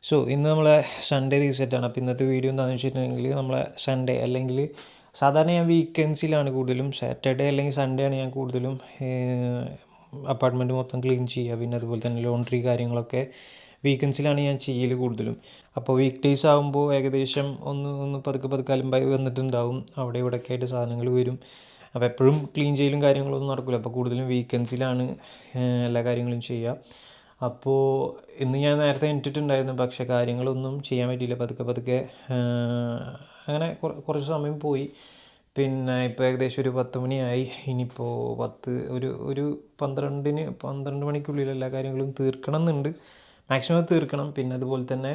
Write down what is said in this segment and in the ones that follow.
So ഇന്ന് നമ്മളെ Sunday റീസെറ്റാണ്. അപ്പോൾ ഇന്നത്തെ വീഡിയോ എന്താണെന്ന് വെച്ചിട്ടുണ്ടെങ്കിൽ നമ്മളെ സൺഡേ അല്ലെങ്കിൽ സാധാരണ ഞാൻ വീക്കെൻഡ്സിലാണ് കൂടുതലും, സാറ്റർഡേ അല്ലെങ്കിൽ സൺഡേ ആണ് ഞാൻ കൂടുതലും അപ്പാർട്ട്മെൻറ്റ് മൊത്തം ക്ലീൻ ചെയ്യുക. പിന്നെ അതുപോലെ തന്നെ ലോണ്ട്രി കാര്യങ്ങളൊക്കെ വീക്കെൻഡ്സിലാണ് ഞാൻ ചെയ്യൽ കൂടുതലും. അപ്പോൾ വീക്ക് ഡേയ്സ് ആകുമ്പോൾ ഏകദേശം ഒന്ന് പതുക്കെ അലമ്പായി വന്നിട്ടുണ്ടാവും. അവിടെ ഇവിടെയൊക്കെ ആയിട്ട് സാധനങ്ങൾ വരും. അപ്പോൾ എപ്പോഴും ക്ലീൻ ചെയ്യലും കാര്യങ്ങളൊന്നും നടക്കില്ല. അപ്പോൾ കൂടുതലും വീക്കെൻഡ്സിലാണ് എല്ലാ കാര്യങ്ങളും ചെയ്യുക. അപ്പോൾ ഇന്ന് ഞാൻ നേരത്തെ എണീറ്റിട്ടുണ്ടായിരുന്നു, പക്ഷേ കാര്യങ്ങളൊന്നും ചെയ്യാൻ പറ്റിയില്ല. പതുക്കെ അങ്ങനെ കുറച്ച് സമയം പോയി. പിന്നെ ഇപ്പോൾ ഏകദേശം ഒരു 10 മണിയായി. ഇനിയിപ്പോൾ ഒരു 12 മണിക്കുള്ളിൽ എല്ലാ കാര്യങ്ങളും തീർക്കണം എന്നുണ്ട്. മാക്സിമം തീർക്കണം. പിന്നെ അതുപോലെ തന്നെ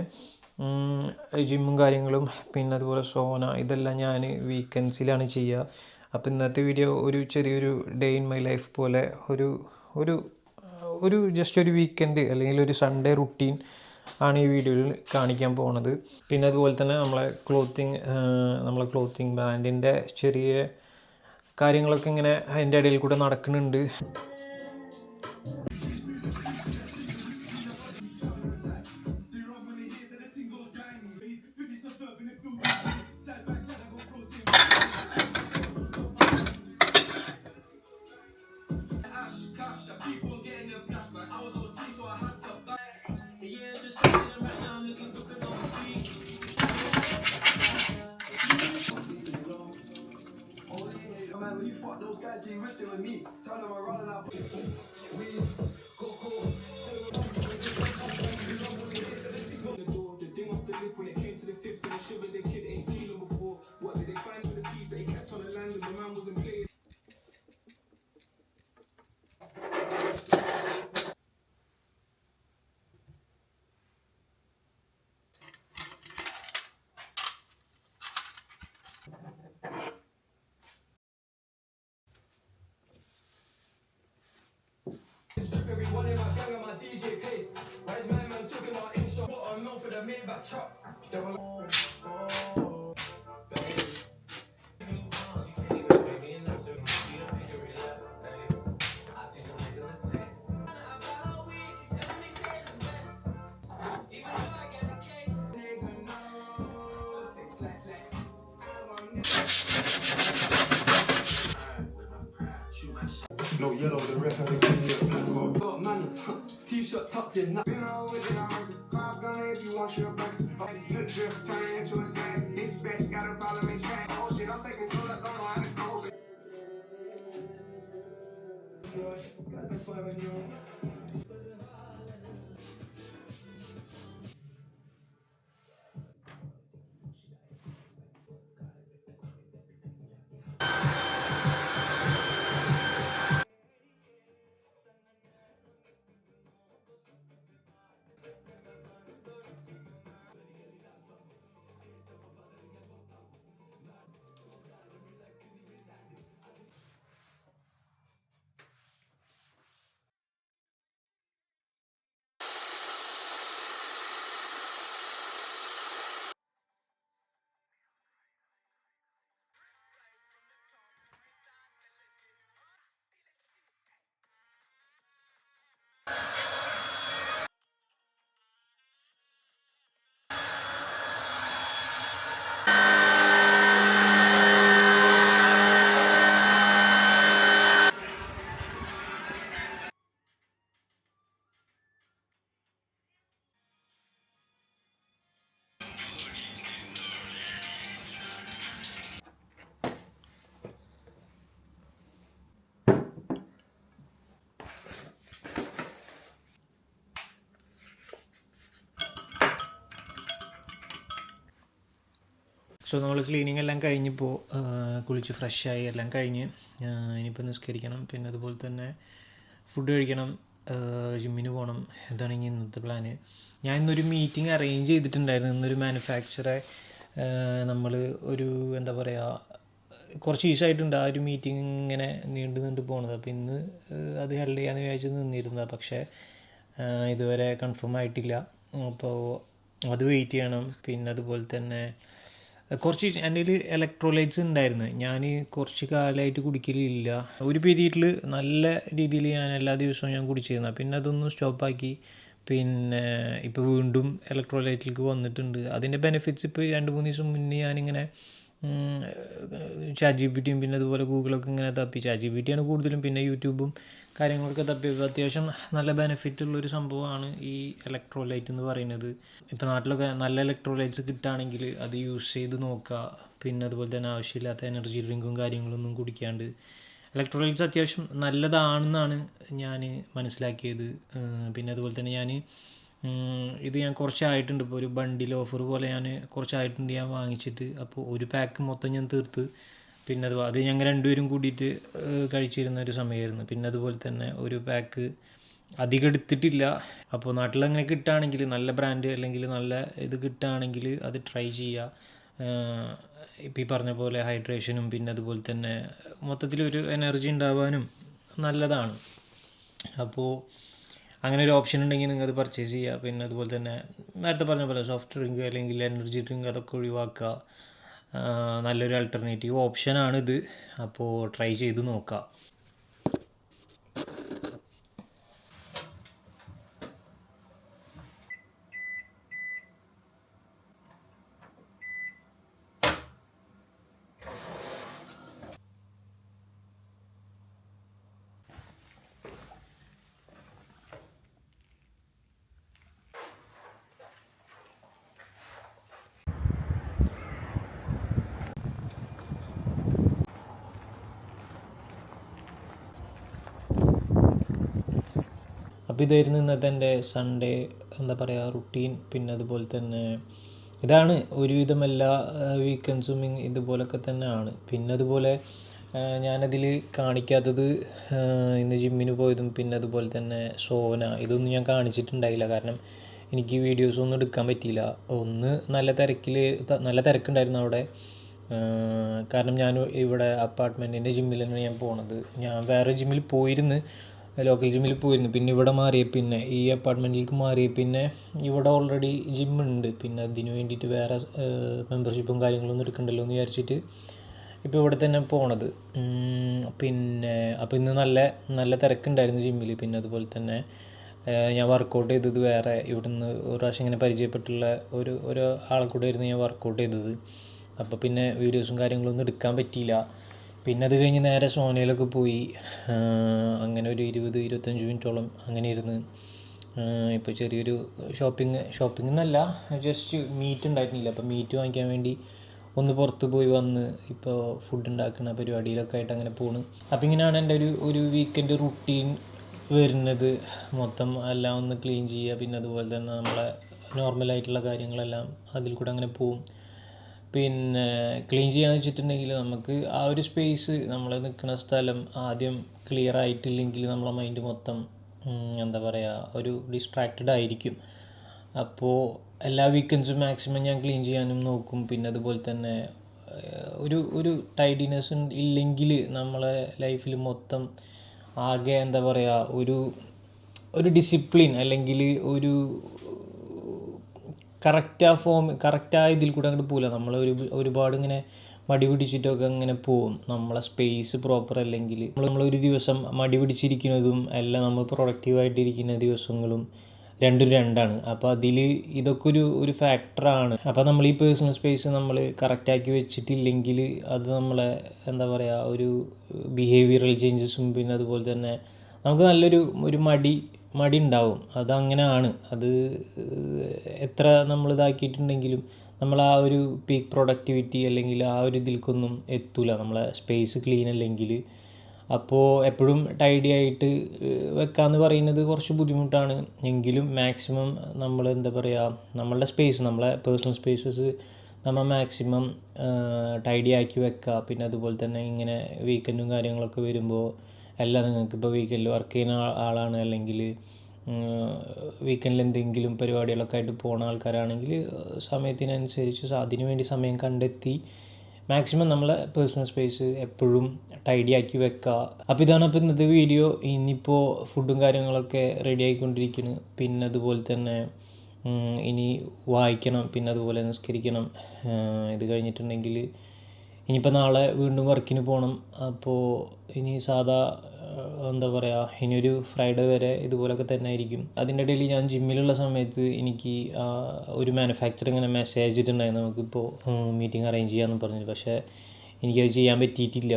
ജിമ്മും കാര്യങ്ങളും, പിന്നെ അതുപോലെ സോന, ഇതെല്ലാം ഞാൻ വീക്കെൻഡ്സിലാണ് ചെയ്യുക. അപ്പോൾ ഇന്നത്തെ വീഡിയോ ഒരു ചെറിയൊരു ഡേ ഇൻ മൈ ലൈഫ് പോലെ ഒരു ജസ്റ്റ് ഒരു വീക്കെൻഡ് അല്ലെങ്കിൽ ഒരു സൺഡേ റുട്ടീൻ ആണ് ഈ വീഡിയോയിൽ കാണിക്കാൻ പോകുന്നത്. പിന്നെ അതുപോലെ തന്നെ നമ്മളെ ക്ലോത്തിങ് ബ്രാൻഡിൻ്റെ ചെറിയ കാര്യങ്ങളൊക്കെ ഇങ്ങനെ അതിൻ്റെ ഇടയിൽ കൂടെ നടക്കുന്നുണ്ട്. When you fuck those guys, you wish they were me. Tell them I'm running out. The thing off the lip when it came to the fifth, so they shivered. The kid ain't feeling before. What did they find with the keys that he kept on the land and the man wasn't playing? Everyone in my gang and my DJ pay. Where's my man talking about intro? What I'm known for the Maybach truck. They were no yellow, the rest of the video. Got man, t-shirt tucked in. Been all with it, I'm pop gun if you want your back. Good drip, turn it into a snack. This bitch got a problem, it's track. Oh shit, I'm taking control, I don't know how to go. Got the fire in you. So നമ്മൾ cleaning എല്ലാം കഴിഞ്ഞിപ്പോൾ കുളിച്ച് ഫ്രഷായി എല്ലാം കഴിഞ്ഞ് ഇനിയിപ്പോൾ നിസ്കരിക്കണം. പിന്നെ അതുപോലെ തന്നെ ഫുഡ് കഴിക്കണം, ജിമ്മിന് പോകണം. ഇതാണ് ഇനി ഇന്നത്തെ പ്ലാന്. ഞാൻ ഇന്നൊരു മീറ്റിംഗ് അറേഞ്ച് ചെയ്തിട്ടുണ്ടായിരുന്നു. ഇന്നൊരു മാനുഫാക്ചറെ നമ്മൾ എന്താ പറയുക, കുറച്ച് ദിവസമായിട്ടുണ്ട് ആ ഒരു മീറ്റിംഗ് ഇങ്ങനെ നീണ്ടു പോകുന്നത്. അപ്പോൾ ഇന്ന് അത് ഹെൽഡ് ചെയ്യാമെന്ന് വിചാരിച്ച് നിന്നിരുന്നത്, പക്ഷേ ഇതുവരെ കൺഫേം ആയിട്ടില്ല. അപ്പോൾ അത് വെയിറ്റ് ചെയ്യണം. പിന്നെ അതുപോലെ തന്നെ കുറച്ച് എൻ്റെ കയ്യിൽ ഇലക്ട്രോലൈറ്റ്സ് ഉണ്ടായിരുന്നു. ഞാൻ കുറച്ച് കാലമായിട്ട് കുടിക്കലില്ല. ഒരു പീരീഡിൽ നല്ല രീതിയിൽ ഞാൻ എല്ലാ ദിവസവും ഞാൻ കുടിച്ചിരുന്നു. പിന്നെ അതൊന്നും സ്റ്റോപ്പാക്കി. പിന്നെ ഇപ്പോൾ വീണ്ടും ഇലക്ട്രോലൈറ്റിലേക്ക് വന്നിട്ടുണ്ട്. അതിൻ്റെ ബെനിഫിറ്റ്സ് ഇപ്പോൾ 2-3 ദിവസം മുന്നേ ഞാനിങ്ങനെ ചാറ്റ് ജി പി ടിയും പിന്നെ അതുപോലെ ഗൂഗിളൊക്കെ ഇങ്ങനെ തപ്പി. ചാറ്റ് ജി പി ടിയാണ് കൂടുതലും, പിന്നെ യൂട്യൂബും കാര്യങ്ങളൊക്കെ തപ്പിയപ്പോൾ അത്യാവശ്യം നല്ല ബെനിഫിറ്റ് ഉള്ളൊരു സംഭവമാണ് ഈ ഇലക്ട്രോലൈറ്റ് എന്ന് പറയുന്നത്. ഇപ്പോൾ നാട്ടിലൊക്കെ നല്ല ഇലക്ട്രോലൈറ്റ്സ് കിട്ടുകയാണെങ്കിൽ അത് യൂസ് ചെയ്ത് നോക്കുക. പിന്നെ അതുപോലെ തന്നെ ആവശ്യമില്ലാത്ത എനർജി ഡ്രിങ്കും കാര്യങ്ങളൊന്നും കുടിക്കാണ്ട്. ഇലക്ട്രോലൈറ്റ്സ് അത്യാവശ്യം നല്ലതാണെന്നാണ് ഞാൻ മനസ്സിലാക്കിയത്. പിന്നെ അതുപോലെ തന്നെ ഇത് ഞാൻ കുറച്ചായിട്ടുണ്ട്, ഇപ്പോൾ ഒരു ബണ്ടിൽ ഓഫർ പോലെ കുറച്ചായിട്ടുണ്ട് ഞാൻ വാങ്ങിച്ചിട്ട്. അപ്പോൾ ഒരു പാക്ക് മൊത്തം ഞാൻ തീർത്ത്. പിന്നെ അത് ഞങ്ങൾ രണ്ടുപേരും കൂടിയിട്ട് കഴിച്ചിരുന്ന ഒരു സമയമായിരുന്നു. പിന്നെ അതുപോലെ തന്നെ ഒരു പാക്ക് അധികം എടുത്തിട്ടില്ല. അപ്പോൾ നാട്ടിലങ്ങനെ കിട്ടുകയാണെങ്കിൽ നല്ല ബ്രാൻഡ് അല്ലെങ്കിൽ നല്ല ഇത് കിട്ടുകയാണെങ്കിൽ അത് ട്രൈ ചെയ്യുക. ഇപ്പോൾ ഈ പറഞ്ഞ പോലെ ഹൈഡ്രേഷനും പിന്നെ അതുപോലെ തന്നെ മൊത്തത്തിലൊരു എനർജി ഉണ്ടാവാനും നല്ലതാണ്. അപ്പോൾ അങ്ങനെ ഒരു ഓപ്ഷൻ ഉണ്ടെങ്കിൽ നിങ്ങൾ അത് പർച്ചേസ് ചെയ്യുക. പിന്നെ അതുപോലെ തന്നെ നേരത്തെ പറഞ്ഞ പോലെ സോഫ്റ്റ് ഡ്രിങ്ക് അല്ലെങ്കിൽ എനർജി ഡ്രിങ്ക് അതൊക്കെ ഒഴിവാക്കുക. നല്ലൊരു ആൾട്ടർനേറ്റീവ് ഓപ്ഷനാണിത്. അപ്പോൾ ട്രൈ ചെയ്ത് നോക്കാം. അപ്പോൾ ഇതായിരുന്നു ഇന്നത്തെ എൻ്റെ സൺഡേ എന്താ പറയുക റുട്ടീൻ. പിന്നെ അതുപോലെ തന്നെ ഇതാണ് ഒരുവിധം എല്ലാ വീക്കെൻഡ്സും ഇതുപോലൊക്കെ തന്നെയാണ്. പിന്നെ അതുപോലെ ഞാനതിൽ കാണിക്കാത്തത് ഇന്ന് ജിമ്മിന് പോയതും പിന്നെ അതുപോലെ തന്നെ സോന ഇതൊന്നും ഞാൻ കാണിച്ചിട്ടുണ്ടായില്ല. കാരണം എനിക്ക് വീഡിയോസൊന്നും എടുക്കാൻ പറ്റിയില്ല. ഒന്ന് നല്ല തിരക്കുണ്ടായിരുന്നു അവിടെ. കാരണം ഞാൻ ഇവിടെ അപ്പാർട്ട്മെൻറ്റിൻ്റെ ജിമ്മിൽ തന്നെയാണ് ഞാൻ പോണത്. ഞാൻ വേറെ ജിമ്മിൽ പോയിരുന്നു, ലോക്കൽ ജിമ്മിൽ പോയിരുന്നു. പിന്നെ ഇവിടെ മാറിയ പിന്നെ ഈ അപ്പാർട്ട്മെൻറ്റിലേക്ക് മാറിയ പിന്നെ ഇവിടെ ഓൾറെഡി ജിമ്മുണ്ട്. പിന്നെ അതിന് വേണ്ടിയിട്ട് വേറെ മെമ്പർഷിപ്പും കാര്യങ്ങളൊന്നും എടുക്കണ്ടല്ലോ എന്ന് വിചാരിച്ചിട്ട് ഇപ്പോൾ ഇവിടെ തന്നെ പോണത്. പിന്നെ അപ്പോൾ ഇന്ന് നല്ല തിരക്കുണ്ടായിരുന്നു ജിമ്മിൽ. പിന്നെ അതുപോലെ തന്നെ ഞാൻ വർക്കൗട്ട് ചെയ്തത് വേറെ ഇവിടുന്ന് ഒരു പ്രാവശ്യം ഇങ്ങനെ പരിചയപ്പെട്ടുള്ള ഒരു ആളെ കൂടെ ആയിരുന്നു ഞാൻ വർക്കൗട്ട് ചെയ്തത്. അപ്പോൾ പിന്നെ വീഡിയോസും കാര്യങ്ങളൊന്നും എടുക്കാൻ പറ്റിയില്ല. പിന്നെ അത് കഴിഞ്ഞ് നേരെ സോനയിലൊക്കെ പോയി. അങ്ങനെ ഒരു 20-25 മിനിറ്റോളം അങ്ങനെ ഇരുന്ന് ഇപ്പോൾ ചെറിയൊരു ഷോപ്പിംഗ് എന്നല്ല, ജസ്റ്റ് മീറ്റ് ഉണ്ടായിരുന്നില്ല. അപ്പോൾ മീറ്റ് വാങ്ങിക്കാൻ വേണ്ടി ഒന്ന് പുറത്ത് പോയി വന്ന് ഇപ്പോൾ ഫുഡ് ഉണ്ടാക്കുന്ന പരിപാടിയിലൊക്കെ ആയിട്ട് അങ്ങനെ പോണ്. അപ്പോൾ ഇങ്ങനെയാണ് എൻ്റെ ഒരു വീക്കെൻഡ് റുട്ടീൻ വരുന്നത്. മൊത്തം എല്ലാം ഒന്ന് ക്ലീൻ ചെയ്യുക, പിന്നെ അതുപോലെ തന്നെ നമ്മളെ നോർമലായിട്ടുള്ള കാര്യങ്ങളെല്ലാം അതിൽ കൂടെ അങ്ങനെ പോവും. പിന്നെ ക്ലീൻ ചെയ്യാന്ന് വെച്ചിട്ടുണ്ടെങ്കിൽ നമുക്ക് ആ ഒരു സ്പേസ് നമ്മൾ നിൽക്കുന്ന സ്ഥലം ആദ്യം ക്ലിയർ ആയിട്ടില്ലെങ്കിൽ നമ്മളെ മൈൻഡ് മൊത്തം എന്താ പറയുക ഒരു ഡിസ്ട്രാക്റ്റഡ് ആയിരിക്കും. അപ്പോൾ എല്ലാ വീക്കെൻഡ്സും മാക്സിമം ഞാൻ ക്ലീൻ ചെയ്യാനും നോക്കും. പിന്നെ അതുപോലെ തന്നെ ഒരു ടൈഡിനെസ് ഇല്ലെങ്കിൽ നമ്മളെ ലൈഫിൽ മൊത്തം ആകെ എന്താ പറയുക ഒരു ഡിസിപ്ലിൻ അല്ലെങ്കിൽ കറക്റ്റായ ഇതിൽ കൂടെ അങ്ങോട്ട് പോകില്ല. ഒരുപാട് ഇങ്ങനെ മടി പിടിച്ചിട്ടൊക്കെ അങ്ങനെ പോവും. നമ്മളെ സ്പേസ് പ്രോപ്പർ അല്ലെങ്കിൽ നമ്മളൊരു ദിവസം മടി പിടിച്ചിരിക്കുന്നതും എല്ലാം നമ്മൾ പ്രൊഡക്റ്റീവായിട്ടിരിക്കുന്ന ദിവസങ്ങളും രണ്ടാണ്. അപ്പോൾ ഇതൊക്കെ ഒരു ഫാക്ടറാണ്. അപ്പോൾ നമ്മൾ ഈ പേഴ്സണൽ സ്പേസ് നമ്മൾ കറക്റ്റാക്കി വെച്ചിട്ടില്ലെങ്കിൽ അത് നമ്മളെ എന്താ പറയുക ഒരു ബിഹേവിയറൽ ചേഞ്ചസും പിന്നെ അതുപോലെ തന്നെ നമുക്ക് നല്ലൊരു മടി ഉണ്ടാവും. അതങ്ങനെയാണ്. അത് എത്ര നമ്മൾ ഇതാക്കിയിട്ടുണ്ടെങ്കിലും നമ്മൾ ആ ഒരു പീക്ക് പ്രൊഡക്ടിവിറ്റി അല്ലെങ്കിൽ ആ ഒരു ഇതിലേക്കൊന്നും എത്തില്ല നമ്മളെ സ്പേസ് ക്ലീൻ അല്ലെങ്കിൽ. അപ്പോൾ എപ്പോഴും ടൈഡി ആയിട്ട് വെക്കാമെന്ന് പറയുന്നത് കുറച്ച് ബുദ്ധിമുട്ടാണ്. എങ്കിലും മാക്സിമം നമ്മൾ എന്താ പറയുക നമ്മളുടെ സ്പേസ് നമ്മളെ പേഴ്സണൽ സ്പേസസ് നമ്മൾ മാക്സിമം ടൈഡി ആക്കി വെക്കുക. പിന്നെ അതുപോലെ തന്നെ ഇങ്ങനെ വീക്കെൻഡും കാര്യങ്ങളൊക്കെ വരുമ്പോൾ എല്ലാം നിങ്ങൾക്കിപ്പോൾ വീക്കെൻഡിൽ വർക്ക് ചെയ്യുന്ന ആളാണ് അല്ലെങ്കിൽ വീക്കെൻഡിൽ എന്തെങ്കിലും പരിപാടികളൊക്കെ ആയിട്ട് പോകുന്ന ആൾക്കാരാണെങ്കിൽ സമയത്തിനനുസരിച്ച് അതിനു വേണ്ടി സമയം കണ്ടെത്തി മാക്സിമം നമ്മളെ പേഴ്സണൽ സ്പേസ് എപ്പോഴും ടൈഡി ആക്കി വെക്കുക. അപ്പോൾ ഇതാണ് അപ്പോൾ ഇന്നത്തെ വീഡിയോ. ഇനിയിപ്പോൾ ഫുഡും കാര്യങ്ങളൊക്കെ റെഡി ആയിക്കൊണ്ടിരിക്കുന്നു. പിന്നെ അതുപോലെ തന്നെ ഇനി വായിക്കണം, പിന്നെ അതുപോലെ നിസ്കരിക്കണം. ഇത് കഴിഞ്ഞിട്ടുണ്ടെങ്കിൽ ഇനിയിപ്പോൾ നാളെ വീണ്ടും വർക്കിന് പോകണം. അപ്പോൾ ഇനി സാധാ എന്താ പറയുക, ഇനിയൊരു ഫ്രൈഡേ വരെ ഇതുപോലൊക്കെ തന്നെ ആയിരിക്കും. അതിൻ്റെ ഇടയിൽ ഞാൻ ജിമ്മിലുള്ള സമയത്ത് എനിക്ക് ഒരു മാനുഫാക്ചർ ഇങ്ങനെ മെസ്സേജ് ഇട്ടുണ്ടായിരുന്നു, നമുക്കിപ്പോൾ മീറ്റിംഗ് അറേഞ്ച് ചെയ്യാമെന്ന് പറഞ്ഞു. പക്ഷേ എനിക്കത് ചെയ്യാൻ പറ്റിയിട്ടില്ല.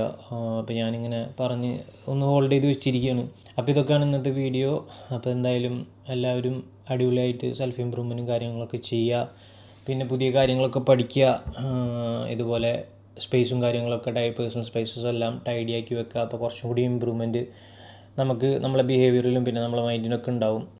അപ്പോൾ ഞാനിങ്ങനെ പറഞ്ഞ് ഒന്ന് ഹോൾഡ് ചെയ്ത് വെച്ചിരിക്കുകയാണ്. അപ്പോൾ ഇതൊക്കെയാണ് ഇന്നത്തെ വീഡിയോ. അപ്പോൾ എന്തായാലും എല്ലാവരും അടിപൊളിയായിട്ട് സെൽഫ് ഇമ്പ്രൂവ്മെൻറ്റും കാര്യങ്ങളൊക്കെ ചെയ്യുക. പിന്നെ പുതിയ കാര്യങ്ങളൊക്കെ പഠിക്കുക. ഇതുപോലെ സ്പേസും കാര്യങ്ങളൊക്കെ പേഴ്സണൽ സ്പേസസും എല്ലാം ടൈഡി ആക്കി വെക്കുക. അപ്പോൾ കുറച്ചും കൂടി ഇമ്പ്രൂവ്മെൻറ്റ് നമുക്ക് നമ്മളെ ബിഹേവിയറിലും പിന്നെ നമ്മളെ മൈൻഡിനൊക്കെ ഉണ്ടാവും.